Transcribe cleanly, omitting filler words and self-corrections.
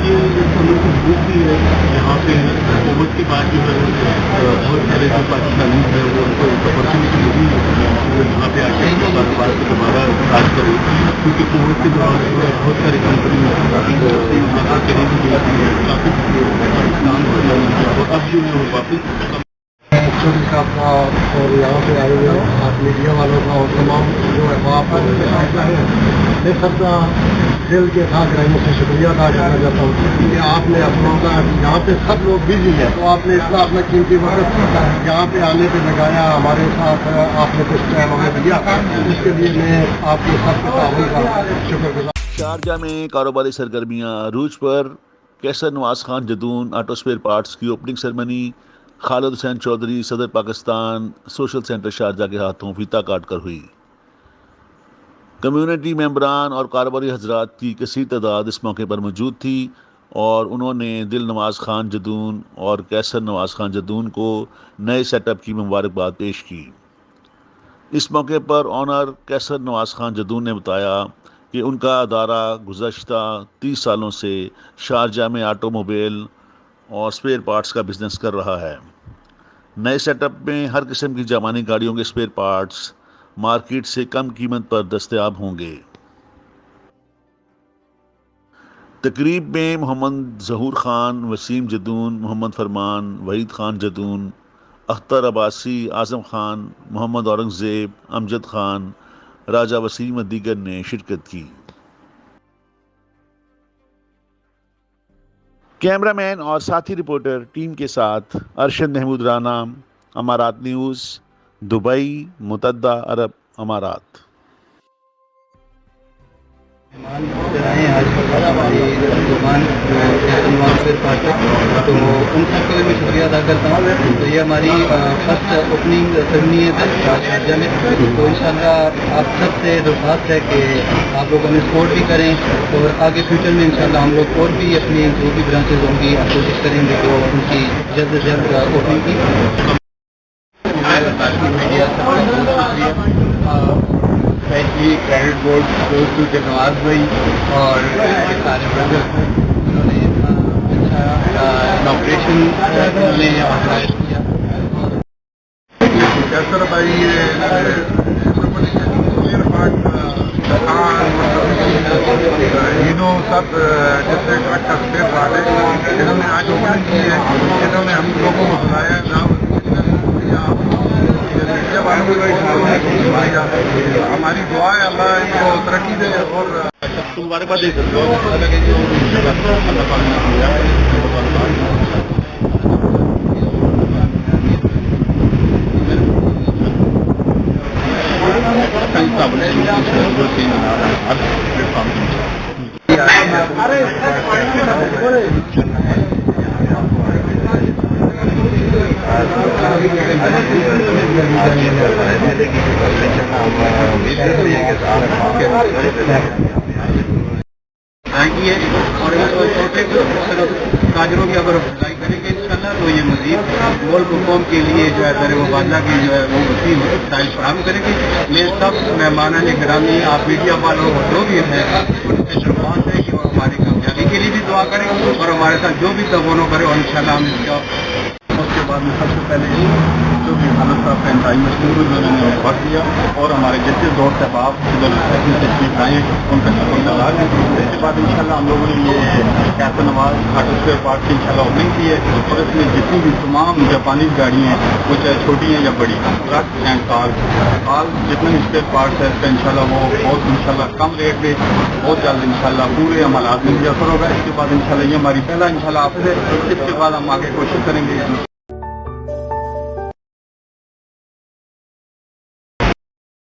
کہ یہ مضبوط بھی ہے یہاں پہ حکومت کے بعد جو ہے بہت سارے جو پاکستانی ہیں وہ ان کو ایک اپرچونیٹی ملی وہ یہاں پہ آ کے کاروبار کو دوبارہ اسٹارٹ کرے کیونکہ کووڈ کے دوران جو ہے بہت ساری کمپنی یہاں پر چلی بھی گئی تھی کافی پاکستان اور اب جو ہے وہ واپس چودھری صاحب کا اور یہاں پہ آئے ہوئے آپ میڈیا والوں کا اور تمام جو احباب میں سب کا دل کے ساتھ رہنے سے شکریہ ادا کرنا چاہتا ہوں کہ آپ نے اپنا یہاں پہ سب لوگ بزی ہیں تو آپ نے اتنا اپنا قیمتی وقت یہاں پہ آنے پہ لگایا ہمارے ساتھ آپ نے کچھ ٹائم ہمیں دیا اس کے لیے میں آپ کے سب کے تعاون کا شکر گزار شارجہ میں کاروباری سرگرمیاں عروج پر Qaiser Nawaz Khan Jadoon auto spare parts کی اوپننگ سرمنی خالد حسین چودھری صدر پاکستان سوشل سینٹر شارجہ کے ہاتھوں فیتا کاٹ کر ہوئی۔ کمیونٹی ممبران اور کاروباری حضرات کی کثیر تعداد اس موقع پر موجود تھی اور انہوں نے دل نواز خان جدون اور کیسر نواز خان جدون کو نئے سیٹ اپ کی مبارکباد پیش کی۔ اس موقع پر آنر کیسر نواز خان جدون نے بتایا کہ ان کا ادارہ گزشتہ 30 سالوں سے شارجہ میں آٹو موبائل اور اسپیئر پارٹس کا بزنس کر رہا ہے۔ نئے سیٹ اپ میں ہر قسم کی جاپانی گاڑیوں کے اسپیئر پارٹس مارکیٹ سے کم قیمت پر دستیاب ہوں گے۔ تقریب میں محمد ظہور خان، وسیم جدون، محمد فرمان، وحید خان جدون، اختر عباسی، اعظم خان، محمد اورنگزیب، امجد خان، راجہ وسیم و دیگر نے شرکت کی۔ کیمرہ مین اور ساتھی رپورٹر ٹیم کے ساتھ ارشد محمود رانا، امارات نیوز، دبئی، متحدہ عرب امارات۔ آئے آج ہماری دکان تو ان سب کے لیے میں شکریہ ادا کرتا ہوں۔ تو یہ ہماری فرسٹ اوپننگ سرمنی ہے شارجہ میں، تو انشاءاللہ آپ سب سے درخواست ہے کہ آپ لوگ ہمیں سپورٹ بھی کریں اور آگے فیوچر میں انشاءاللہ ہم لوگ اور بھی اپنی جو بھی برانچز ہوں گی آپ کوشش کریں گے کہ ان کی جلد سے جلد اوپننگ کی۔ اسپیشلی کریڈٹ بورڈ دوستوں کے نواز بھائی اور سارے بردر انہوں نے اچھا انوگریشن میں آرگنائز کیا۔ کیسر بھائی سب جیسے ٹرک کا اسپیئر پارٹ ہے انہوں نے آج اوپننگ کی ہے، انہوں نے ہم لوگوں کو بتایا ہماری دعا ہے اللہ ان کو ترقی دے اور مبارکباد دے سکتے اور چھوٹے تاجروں کی اگر افزائی کریں گے انشاءاللہ تو یہ مزید ملک قوم کے لیے جو ہے در مبادلہ کی جو ہے وہ وسیع وسائل فراہم کریں گے۔ میں سب مہمانان گرامی آپ میڈیا والوں اور جو بھی ہیں ان سے درخواست ہے کہ وہ ہماری کامیابی کے لیے بھی دعا کریں اور ہمارے ساتھ جو بھی تعاون کرے اور انشاءاللہ ہم اس کا اس کے بعد میں سب سے پہلے جو بھی خالد صاحب کا انتہائی مشہور انہوں نے وقت دیا اور ہمارے جتنے دوست احباب تشریف لائے ان کا شکر گزار ہے۔ اس کے بعد انشاءاللہ ہم لوگوں نے یہ کیسر نواز آٹو اسپیئر پارٹ کی انشاءاللہ اوپننگ کی ہے اور اس میں جتنی بھی تمام جاپانی گاڑی ہیں وہ چاہے چھوٹی ہیں یا بڑی ٹرک اینڈ کار جتنے بھی اسپیئر پارٹس ہیں اس کا انشاءاللہ وہ بہت انشاءاللہ کم ریٹ پہ بہت جلد انشاءاللہ پورے عملات میں میسر ہوگا۔ اس کے بعد انشاءاللہ یہ ہماری پہلا انشاءاللہ آفس ہے، اس کے بعد ہم آگے کوشش کریں گے